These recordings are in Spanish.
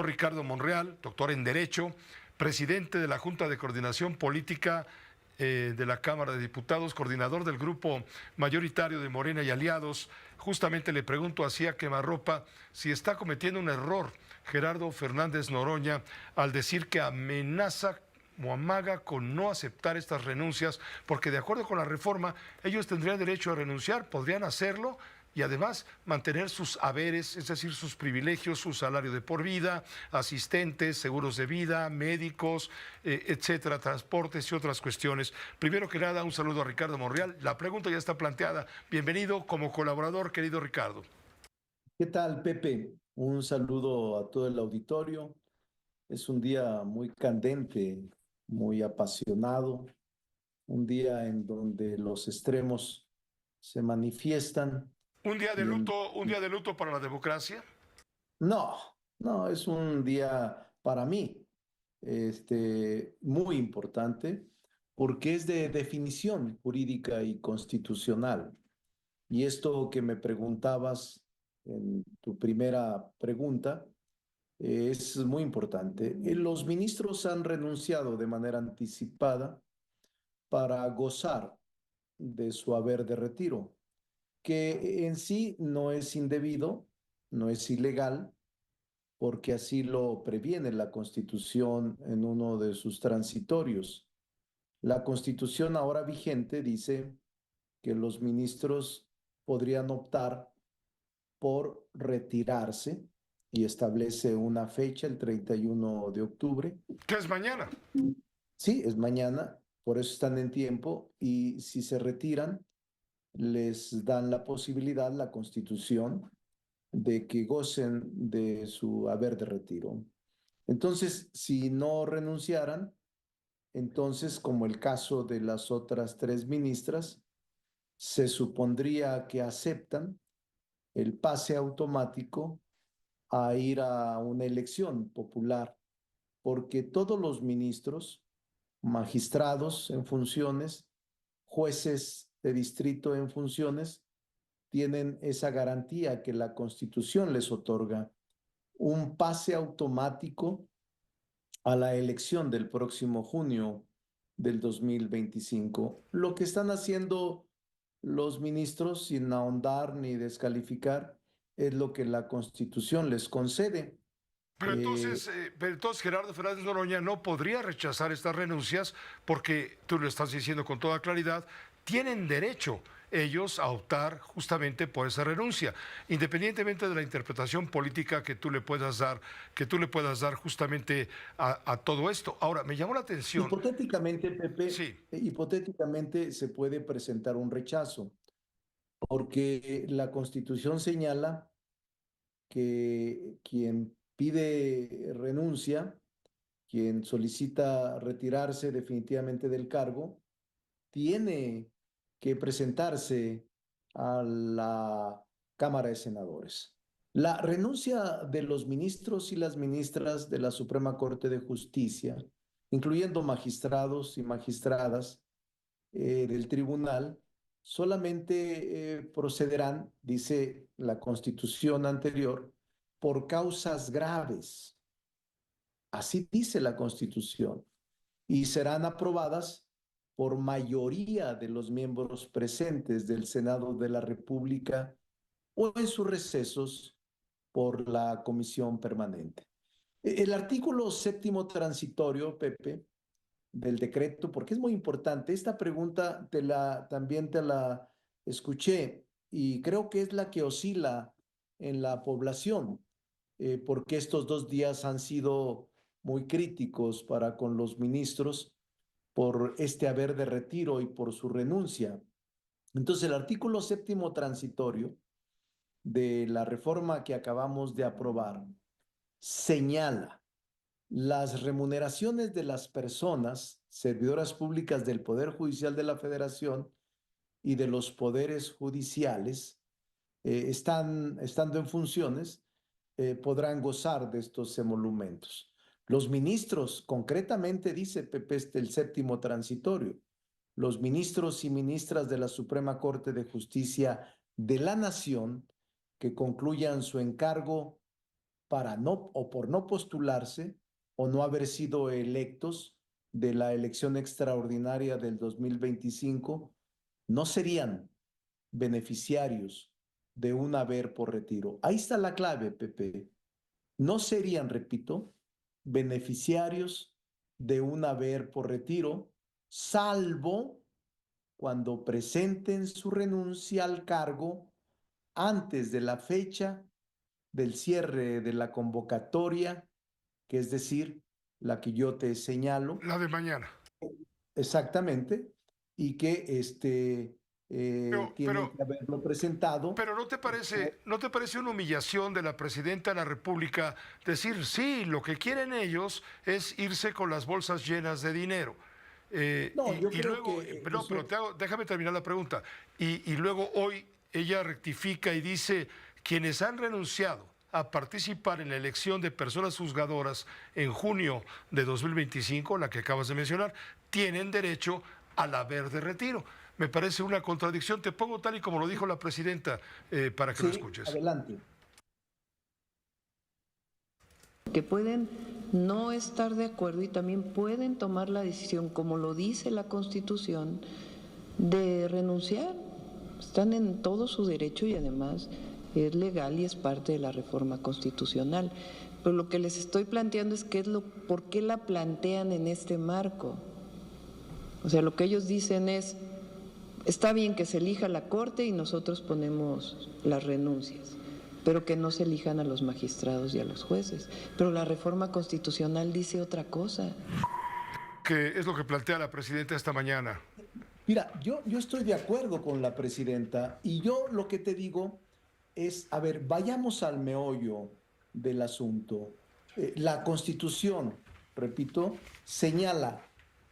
Ricardo Monreal, doctor en Derecho, presidente de la Junta de Coordinación Política de la Cámara de Diputados, coordinador del grupo mayoritario de Morena y Aliados. Justamente le pregunto así a quemarropa si está cometiendo un error Gerardo Fernández Noroña al decir que amenaza o amaga con no aceptar estas renuncias, porque de acuerdo con la reforma, ellos tendrían derecho a renunciar, podrían hacerlo y además mantener sus haberes, es decir, sus privilegios, su salario de por vida, asistentes, seguros de vida, médicos, etcétera, transportes y otras cuestiones. Primero que nada, un saludo a Ricardo Monreal. La pregunta ya está planteada. Bienvenido como colaborador, querido Ricardo. ¿Qué tal, Pepe? Un saludo a todo el auditorio. Es un día muy candente, muy apasionado, un día en donde los extremos se manifiestan y en... Un día de luto para la democracia. No, no, es un día para mí, muy importante porque es de definición jurídica y constitucional. Y esto que me preguntabas en tu primera pregunta, es muy importante. Los ministros han renunciado de manera anticipada para gozar de su haber de retiro, que en sí no es indebido, no es ilegal, porque así lo previene la Constitución en uno de sus transitorios. La Constitución ahora vigente dice que los ministros podrían optar por retirarse y establece una fecha, el 31 de octubre. ¿Qué es mañana? Sí, es mañana, por eso están en tiempo y si se retiran, les dan la posibilidad, la Constitución, de que gocen de su haber de retiro. Entonces, si no renunciaran, entonces, como el caso de las otras tres ministras, se supondría que aceptan el pase automático a ir a una elección popular, porque todos los ministros, magistrados en funciones, jueces de distrito en funciones, tienen esa garantía que la Constitución les otorga, un pase automático a la elección del próximo junio del 2025. Lo que están haciendo los ministros, sin ahondar ni descalificar, es lo que la Constitución les concede. Pero entonces Gerardo Fernández Noroña no podría rechazar estas renuncias porque, tú lo estás diciendo con toda claridad, tienen derecho ellos a optar justamente por esa renuncia, independientemente de la interpretación política que tú le puedas dar justamente a todo esto. Ahora, me llamó la atención, Hipotéticamente, Pepe, sí, hipotéticamente se puede presentar un rechazo, porque la Constitución señala que quien pide renuncia, quien solicita retirarse definitivamente del cargo, tiene que presentarse a la Cámara de Senadores. La renuncia de los ministros y las ministras de la Suprema Corte de Justicia, incluyendo magistrados y magistradas del tribunal, solamente procederán, dice la Constitución anterior, por causas graves. Así dice la Constitución. Y serán aprobadas por mayoría de los miembros presentes del Senado de la República o en sus recesos por la comisión permanente. El artículo séptimo transitorio, Pepe, del decreto, porque es muy importante. Esta pregunta también te la escuché y creo que es la que oscila en la población, porque estos 2 días han sido muy críticos para con los ministros por este haber de retiro y por su renuncia. Entonces, el artículo séptimo transitorio de la reforma que acabamos de aprobar señala las remuneraciones de las personas servidoras públicas del Poder Judicial de la Federación y de los poderes judiciales, estando en funciones, podrán gozar de estos emolumentos. Los ministros, concretamente dice Pepe el séptimo transitorio, los ministros y ministras de la Suprema Corte de Justicia de la Nación que concluyan su encargo para no o por no postularse o no haber sido electos de la elección extraordinaria del 2025, no serían beneficiarios de un haber por retiro. Ahí está la clave, Pepe. No serían, repito, beneficiarios de un haber por retiro, salvo cuando presenten su renuncia al cargo antes de la fecha del cierre de la convocatoria, que es decir, la que yo te señalo. La de mañana. Exactamente, y que Pero, tienen pero, que haberlo presentado. pero ¿no te parece una humillación de la presidenta de la República decir, sí, lo que quieren ellos es irse con las bolsas llenas de dinero? No, yo Y creo luego, que no, pero déjame terminar la pregunta. Y luego hoy ella rectifica y dice, quienes han renunciado a participar en la elección de personas juzgadoras en junio de 2025, la que acabas de mencionar, tienen derecho al haber de retiro. Me parece una contradicción. Te pongo tal y como lo dijo la presidenta para que lo sí, escuches. adelante. Que pueden no estar de acuerdo y también pueden tomar la decisión, como lo dice la Constitución, de renunciar. Están en todo su derecho y además es legal y es parte de la reforma constitucional. Pero lo que les estoy planteando es por qué la plantean en este marco. O sea, lo que ellos dicen es, está bien que se elija la Corte y nosotros ponemos las renuncias, pero que no se elijan a los magistrados y a los jueces. Pero la reforma constitucional dice otra cosa. ¿Qué es lo que plantea la presidenta esta mañana? Mira, yo estoy de acuerdo con la presidenta y yo lo que te digo es, a ver, vayamos al meollo del asunto. La Constitución, repito, señala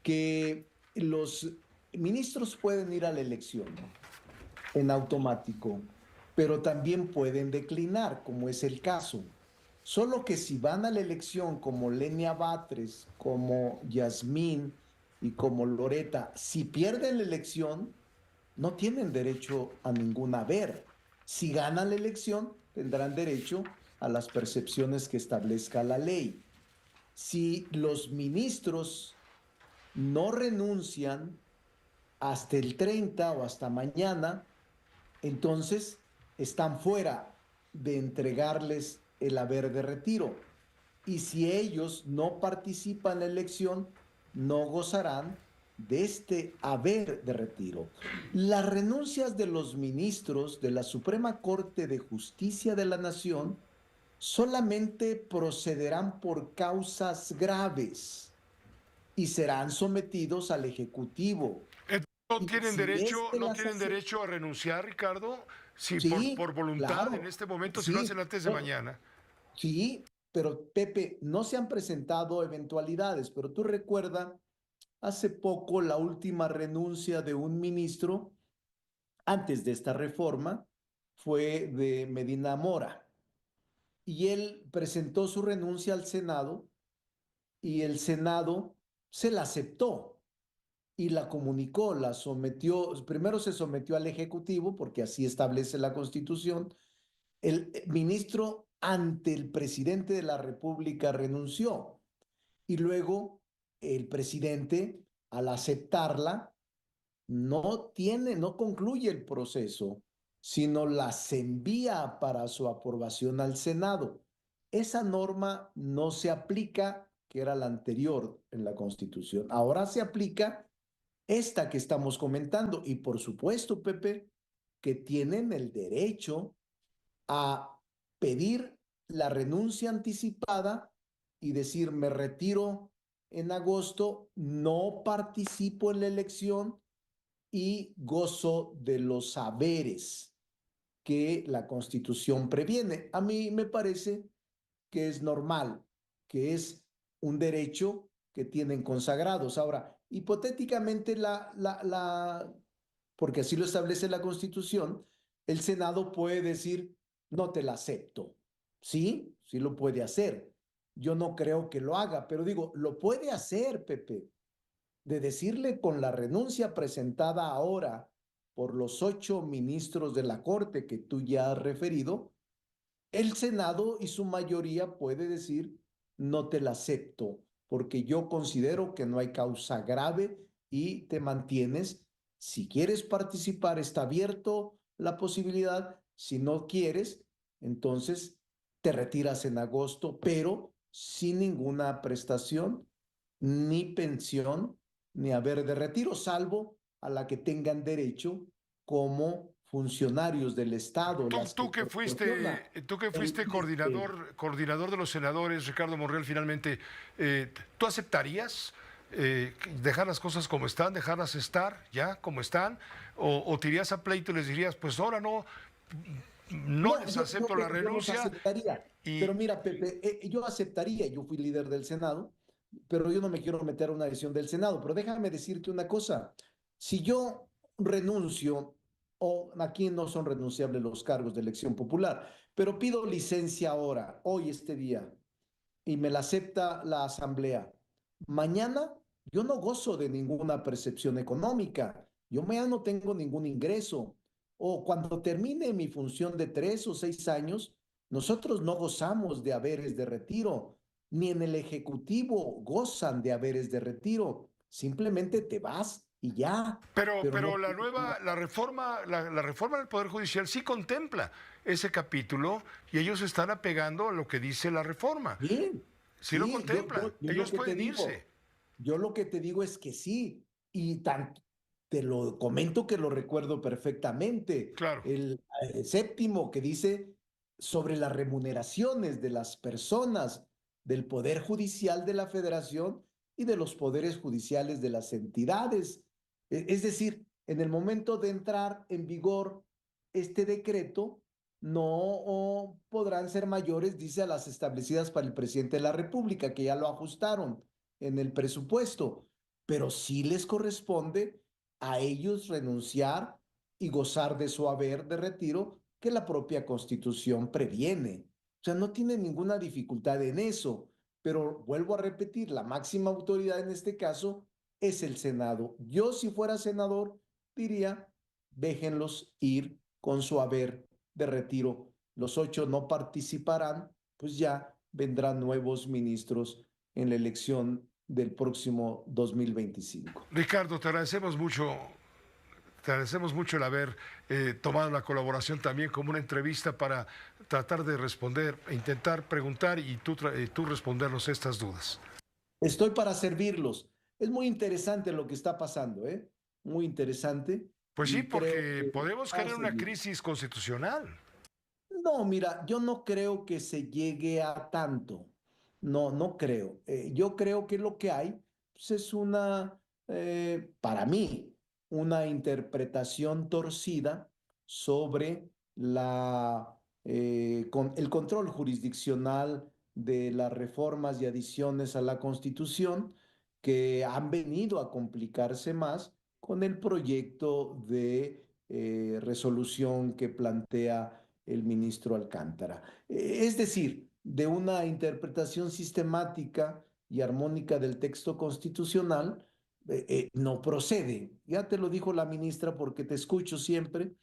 que los ministros pueden ir a la elección en automático, pero también pueden declinar, como es el caso. Solo que si van a la elección como Lenia Batres, como Yasmín y como Loreta, si pierden la elección, no tienen derecho a ningún haber. Si ganan la elección, tendrán derecho a las percepciones que establezca la ley. Si los ministros no renuncian hasta el 30 o hasta mañana, entonces están fuera de entregarles el haber de retiro. Y si ellos no participan en la elección, no gozarán de este haber de retiro. Las renuncias de los ministros de la Suprema Corte de Justicia de la Nación solamente procederán por causas graves y serán sometidos al Ejecutivo. ¿No Y tienen si derecho, éste no las tienen hace, derecho a renunciar, Ricardo? Si sí, por voluntad en claro, este momento, si lo hacen sí, antes de no, mañana. sí, pero Pepe, no se han presentado eventualidades, pero tú recuerda hace poco la última renuncia de un ministro antes de esta reforma fue de Medina Mora y él presentó su renuncia al Senado y el Senado se la aceptó y la comunicó, la sometió, primero se sometió al Ejecutivo porque así establece la Constitución. El ministro ante el presidente de la República renunció y luego el presidente, al aceptarla, no concluye el proceso, sino las envía para su aprobación al Senado. Esa norma no se aplica, que era la anterior en la Constitución. Ahora se aplica esta que estamos comentando y por supuesto, Pepe, que tienen el derecho a pedir la renuncia anticipada y decir, me retiro en agosto, no participo en la elección y gozo de los saberes que la Constitución previene. A mí me parece que es normal, que es un derecho que tienen consagrados. Ahora, hipotéticamente, porque así lo establece la Constitución, el Senado puede decir, no te la acepto. Sí, sí lo puede hacer. Yo no creo que lo haga, pero digo, lo puede hacer, Pepe, de decirle con la renuncia presentada ahora por los 8 ministros de la Corte que tú ya has referido, el Senado y su mayoría puede decir, no te la acepto, porque yo considero que no hay causa grave y te mantienes. Si quieres participar, está abierto la posibilidad. Si no quieres, entonces te retiras en agosto, pero sin ninguna prestación, ni pensión, ni haber de retiro, salvo a la que tengan derecho como funcionarios del Estado. Tú que fuiste coordinador de los senadores, Ricardo Monreal, finalmente, ¿tú aceptarías dejar las cosas como están, dejarlas estar ya como están? ¿O te irías a pleito y les dirías, pues ahora no les acepto la renuncia? Yo los aceptaría. Pero mira, Pepe, yo aceptaría, yo fui líder del Senado, pero yo no me quiero meter a una decisión del Senado. Pero déjame decirte una cosa, si yo renuncio, o aquí no son renunciables los cargos de elección popular, pero pido licencia ahora, hoy, este día, y me la acepta la Asamblea, mañana yo no gozo de ninguna percepción económica, yo mañana no tengo ningún ingreso, o cuando termine mi función de 3 o 6 años, nosotros no gozamos de haberes de retiro, ni en el Ejecutivo gozan de haberes de retiro, simplemente te vas y ya. Pero la reforma del Poder Judicial sí contempla ese capítulo y ellos están apegando a lo que dice la reforma. Bien. Sí lo contempla, ellos pueden irse. Yo lo que te digo es que sí, y te lo comento que lo recuerdo perfectamente. Claro. El séptimo que dice sobre las remuneraciones de las personas del Poder Judicial de la Federación y de los poderes judiciales de las entidades. Es decir, en el momento de entrar en vigor este decreto, no podrán ser mayores, dice, a las establecidas para el presidente de la República, que ya lo ajustaron en el presupuesto, pero sí les corresponde a ellos renunciar y gozar de su haber de retiro que la propia Constitución previene. O sea, no tiene ninguna dificultad en eso, pero vuelvo a repetir, la máxima autoridad en este caso es el Senado. Yo, si fuera senador, diría, déjenlos ir con su haber de retiro. Los 8 no participarán, pues ya vendrán nuevos ministros en la elección del próximo 2025. Ricardo, te agradecemos mucho el haber tomado la colaboración también como una entrevista para tratar de responder, e intentar preguntar y tú respondernos estas dudas. Estoy para servirlos. Es muy interesante lo que está pasando, ¿eh? Muy interesante. Pues sí, porque podemos caer en una crisis constitucional. No, mira, yo no creo que se llegue a tanto. No creo. Yo creo que lo que hay pues, es para mí, una interpretación torcida sobre el control jurisdiccional de las reformas y adiciones a la Constitución que han venido a complicarse más con el proyecto de resolución que plantea el ministro Alcántara. Es decir, de una interpretación sistemática y armónica del texto constitucional, no procede. Ya te lo dijo la ministra porque te escucho siempre.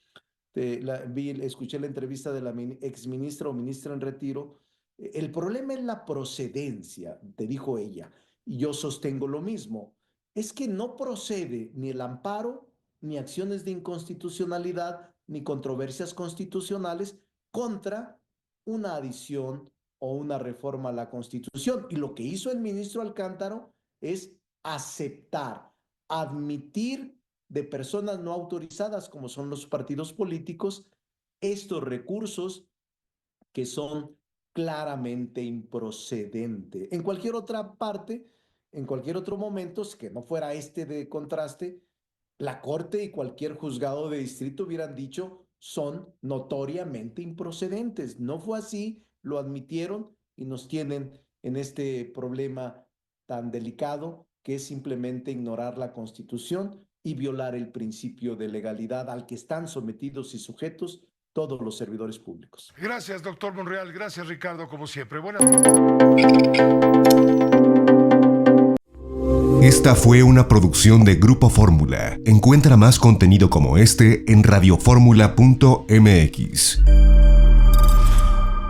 Escuché la entrevista de la exministra o ministra en retiro. El problema es la procedencia, te dijo ella, y yo sostengo lo mismo. Es que no procede ni el amparo, ni acciones de inconstitucionalidad, ni controversias constitucionales contra una adición o una reforma a la Constitución. Y lo que hizo el ministro Alcántara es aceptar, admitir de personas no autorizadas, como son los partidos políticos, estos recursos que son claramente improcedentes. En cualquier otra parte, en cualquier otro momento, que no fuera este de contraste, la Corte y cualquier juzgado de distrito hubieran dicho son notoriamente improcedentes. No fue así, lo admitieron y nos tienen en este problema tan delicado que es simplemente ignorar la Constitución y violar el principio de legalidad al que están sometidos y sujetos todos los servidores públicos. Gracias, doctor Monreal. Gracias, Ricardo, como siempre. Esta fue una producción de Grupo Fórmula. Encuentra más contenido como este en radioformula.mx.